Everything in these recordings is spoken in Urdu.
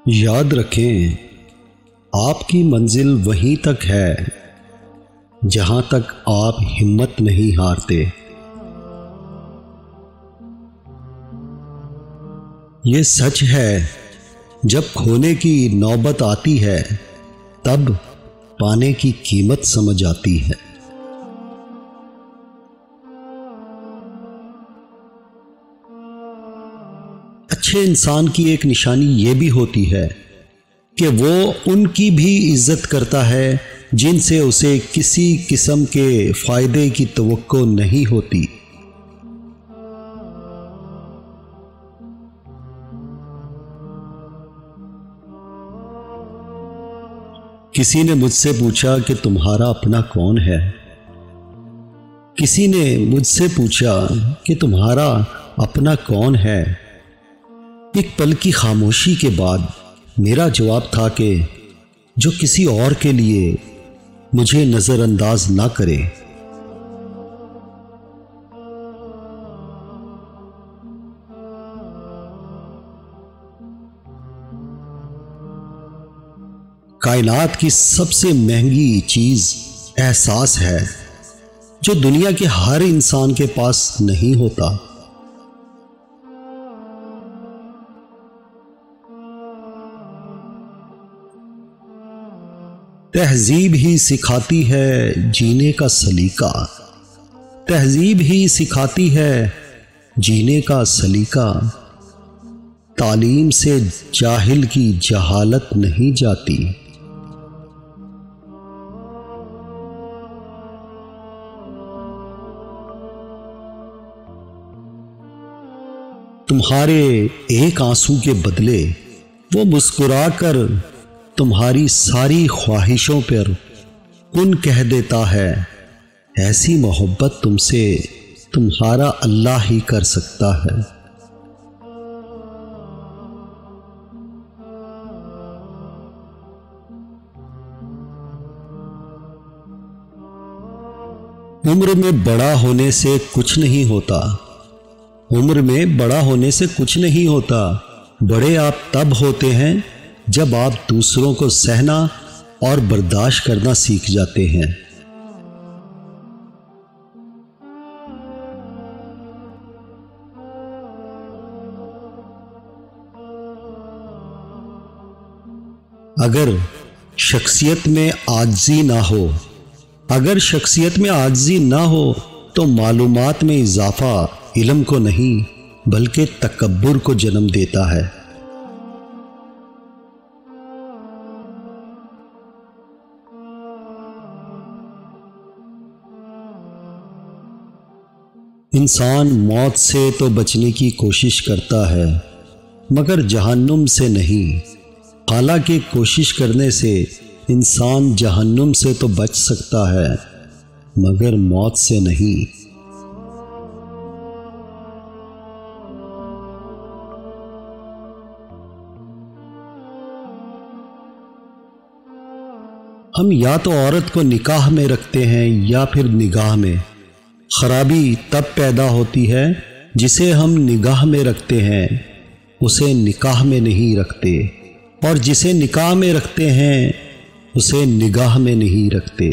یاد رکھیں، آپ کی منزل وہیں تک ہے جہاں تک آپ ہمت نہیں ہارتے۔ یہ سچ ہے، جب کھونے کی نوبت آتی ہے تب پانے کی قیمت سمجھ آتی ہے۔ اچھے انسان کی ایک نشانی یہ بھی ہوتی ہے کہ وہ ان کی بھی عزت کرتا ہے جن سے اسے کسی قسم کے فائدے کی توقع نہیں ہوتی۔ کسی نے مجھ سے پوچھا کہ تمہارا اپنا کون ہے؟ کسی نے مجھ سے پوچھا کہ تمہارا اپنا کون ہے؟ ایک پل کی خاموشی کے بعد میرا جواب تھا کہ جو کسی اور کے لیے مجھے نظر انداز نہ کرے۔ کائنات کی سب سے مہنگی چیز احساس ہے جو دنیا کے ہر انسان کے پاس نہیں ہوتا۔ تہذیب ہی سکھاتی ہے جینے کا سلیقہ، تہذیب ہی سکھاتی ہے جینے کا سلیقہ، تعلیم سے جاہل کی جہالت نہیں جاتی۔ تمہارے ایک آنسو کے بدلے وہ مسکرا کر تمہاری ساری خواہشوں پر کن کہہ دیتا ہے، ایسی محبت تم سے تمہارا اللہ ہی کر سکتا ہے۔ عمر میں بڑا ہونے سے کچھ نہیں ہوتا، عمر میں بڑا ہونے سے کچھ نہیں ہوتا، بڑے آپ تب ہوتے ہیں جب آپ دوسروں کو سہنا اور برداشت کرنا سیکھ جاتے ہیں۔ اگر شخصیت میں عاجزی نہ ہو، اگر شخصیت میں عاجزی نہ ہو تو معلومات میں اضافہ علم کو نہیں بلکہ تکبر کو جنم دیتا ہے۔ انسان موت سے تو بچنے کی کوشش کرتا ہے مگر جہنم سے نہیں، حالانکہ کوشش کرنے سے انسان جہنم سے تو بچ سکتا ہے مگر موت سے نہیں۔ ہم یا تو عورت کو نکاح میں رکھتے ہیں یا پھر نگاہ میں۔ خرابی تب پیدا ہوتی ہے جسے ہم نگاہ میں رکھتے ہیں اسے نکاح میں نہیں رکھتے، اور جسے نکاح میں رکھتے ہیں اسے نگاہ میں نہیں رکھتے۔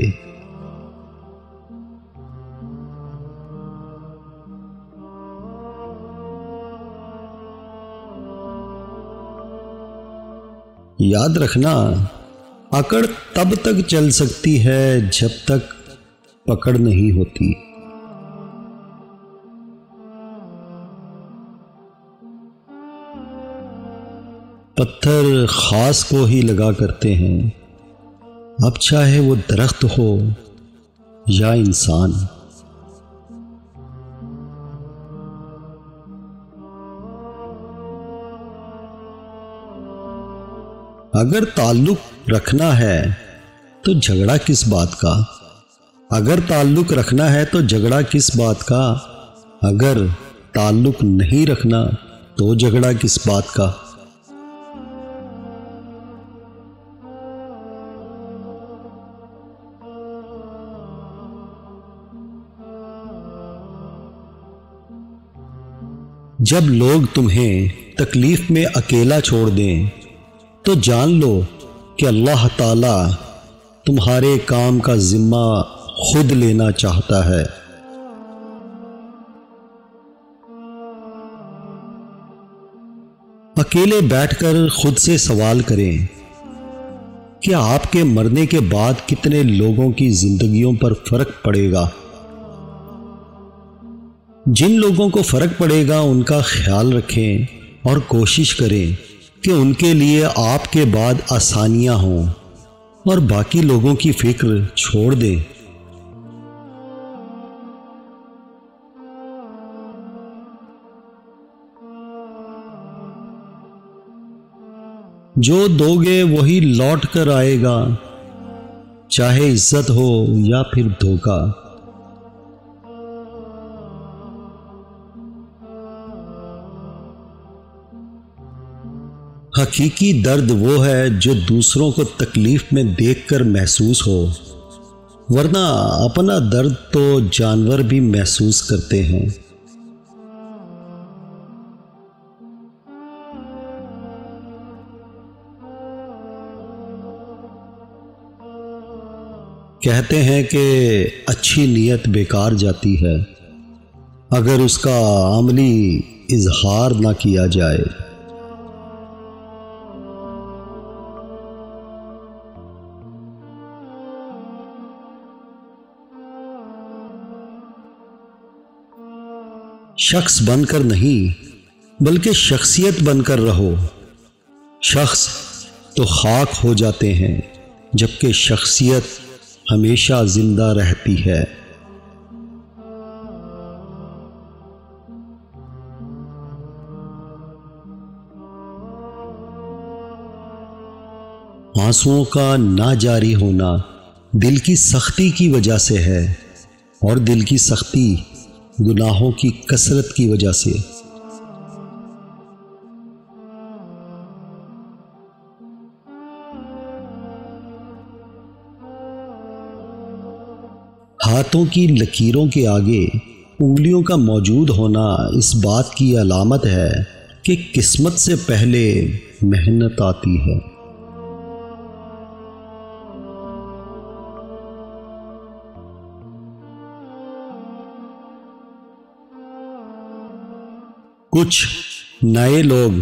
یاد رکھنا، اکڑ تب تک چل سکتی ہے جب تک پکڑ نہیں ہوتی۔ پتھر خاص کو ہی لگا کرتے ہیں، اب چاہے وہ درخت ہو یا انسان۔ اگر تعلق رکھنا ہے تو جھگڑا کس بات کا؟ اگر تعلق رکھنا ہے تو جھگڑا کس بات کا؟ اگر تعلق نہیں رکھنا تو جھگڑا کس بات کا؟ جب لوگ تمہیں تکلیف میں اکیلا چھوڑ دیں تو جان لو کہ اللہ تعالی تمہارے کام کا ذمہ خود لینا چاہتا ہے۔ اکیلے بیٹھ کر خود سے سوال کریں کہ آپ کے مرنے کے بعد کتنے لوگوں کی زندگیوں پر فرق پڑے گا۔ جن لوگوں کو فرق پڑے گا ان کا خیال رکھیں اور کوشش کریں کہ ان کے لیے آپ کے بعد آسانیاں ہوں، اور باقی لوگوں کی فکر چھوڑ دیں۔ جو دو گے وہی لوٹ کر آئے گا، چاہے عزت ہو یا پھر دھوکہ۔ حقیقی درد وہ ہے جو دوسروں کو تکلیف میں دیکھ کر محسوس ہو، ورنہ اپنا درد تو جانور بھی محسوس کرتے ہیں۔ کہتے ہیں کہ اچھی نیت بیکار جاتی ہے اگر اس کا عملی اظہار نہ کیا جائے۔ شخص بن کر نہیں بلکہ شخصیت بن کر رہو۔ شخص تو خاک ہو جاتے ہیں جبکہ شخصیت ہمیشہ زندہ رہتی ہے۔ آنسوؤں کا نہ جاری ہونا دل کی سختی کی وجہ سے ہے، اور دل کی سختی گناہوں کی کثرت کی وجہ سے۔ ہاتھوں کی لکیروں کے آگے انگلیوں کا موجود ہونا اس بات کی علامت ہے کہ قسمت سے پہلے محنت آتی ہے۔ کچھ نئے لوگ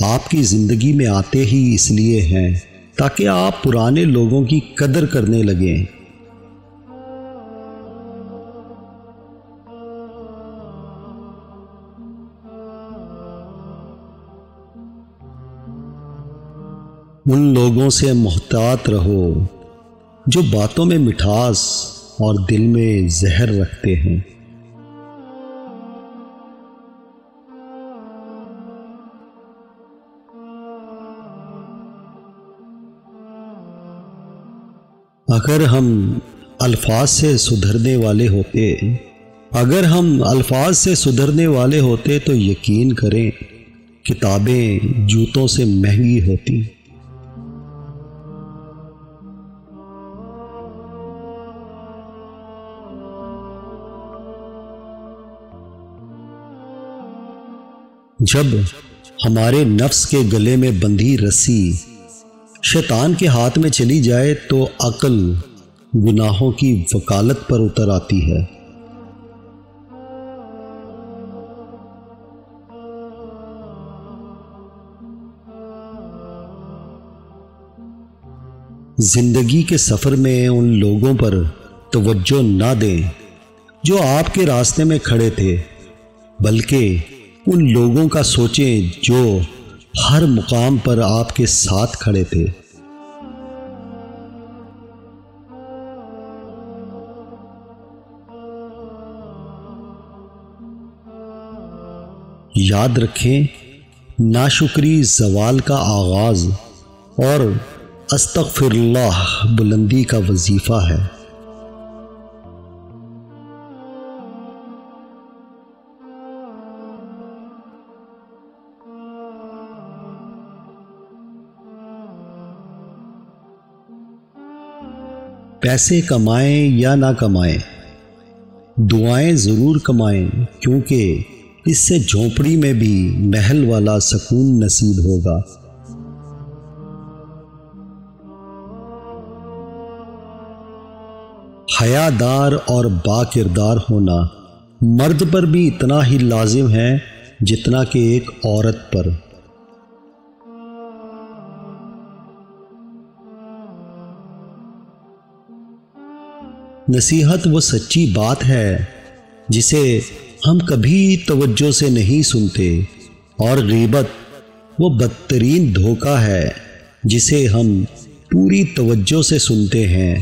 آپ کی زندگی میں آتے ہی اس لیے ہیں تاکہ آپ پرانے لوگوں کی قدر کرنے لگیں۔ ان لوگوں سے محتاط رہو جو باتوں میں مٹھاس اور دل میں زہر رکھتے ہیں۔ اگر ہم الفاظ سے سدھرنے والے ہوتے تو یقین کریں کتابیں جوتوں سے مہنگی ہوتی۔ جب ہمارے نفس کے گلے میں بندھی رسی شیطان کے ہاتھ میں چلی جائے تو عقل گناہوں کی وکالت پر اتر آتی ہے۔ زندگی کے سفر میں ان لوگوں پر توجہ نہ دیں جو آپ کے راستے میں کھڑے تھے، بلکہ ان لوگوں کا سوچیں جو ہر مقام پر آپ کے ساتھ کھڑے تھے۔ یاد رکھیں ناشکری زوال کا آغاز اور استغفر اللہ بلندی کا وظیفہ ہے۔ پیسے کمائیں یا نہ کمائیں، دعائیں ضرور کمائیں، کیونکہ اس سے جھونپڑی میں بھی محل والا سکون نصیب ہوگا۔ حیادار اور با کردار ہونا مرد پر بھی اتنا ہی لازم ہے جتنا کہ ایک عورت پر۔ نصیحت وہ سچی بات ہے جسے ہم کبھی توجہ سے نہیں سنتے، اور غیبت وہ بدترین دھوکہ ہے جسے ہم پوری توجہ سے سنتے ہیں۔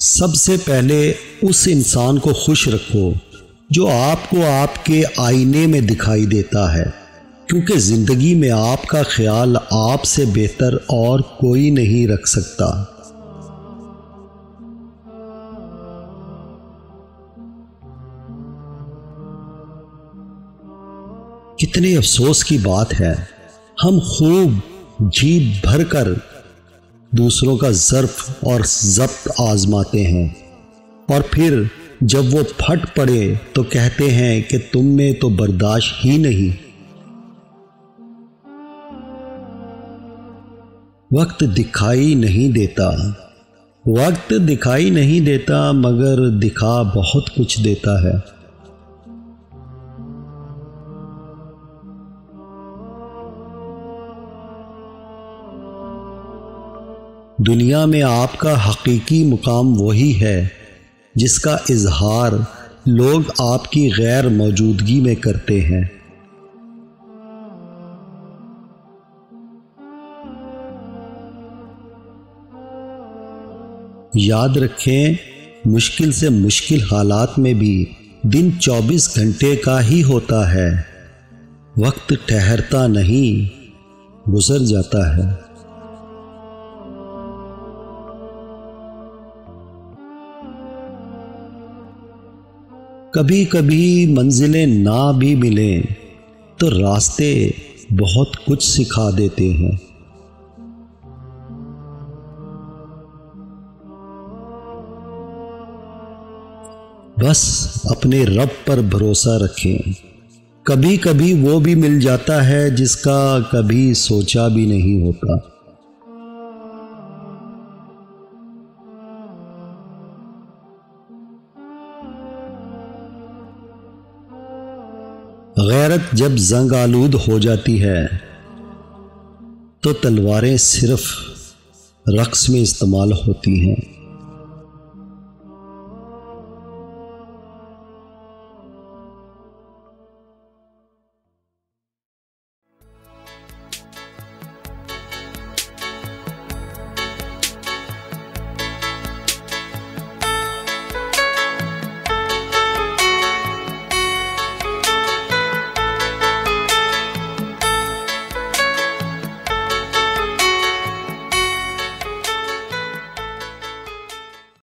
سب سے پہلے اس انسان کو خوش رکھو جو آپ کو آپ کے آئینے میں دکھائی دیتا ہے، کیونکہ زندگی میں آپ کا خیال آپ سے بہتر اور کوئی نہیں رکھ سکتا۔ کتنے افسوس کی بات ہے، ہم خوب جی بھر کر دوسروں کا ظرف اور ضبط آزماتے ہیں، اور پھر جب وہ پھٹ پڑے تو کہتے ہیں کہ تم میں تو برداشت ہی نہیں۔ وقت دکھائی نہیں دیتا، وقت دکھائی نہیں دیتا، مگر دکھا بہت کچھ دیتا ہے۔ دنیا میں آپ کا حقیقی مقام وہی ہے جس کا اظہار لوگ آپ کی غیر موجودگی میں کرتے ہیں۔ یاد رکھیں، مشکل سے مشکل حالات میں بھی دن 24 گھنٹے کا ہی ہوتا ہے، وقت ٹھہرتا نہیں، گزر جاتا ہے۔ کبھی کبھی منزلیں نہ بھی ملیں تو راستے بہت کچھ سکھا دیتے ہیں۔ بس اپنے رب پر بھروسہ رکھیں، کبھی کبھی وہ بھی مل جاتا ہے جس کا کبھی سوچا بھی نہیں ہوتا۔ غیرت جب زنگ آلود ہو جاتی ہے تو تلواریں صرف رقص میں استعمال ہوتی ہیں۔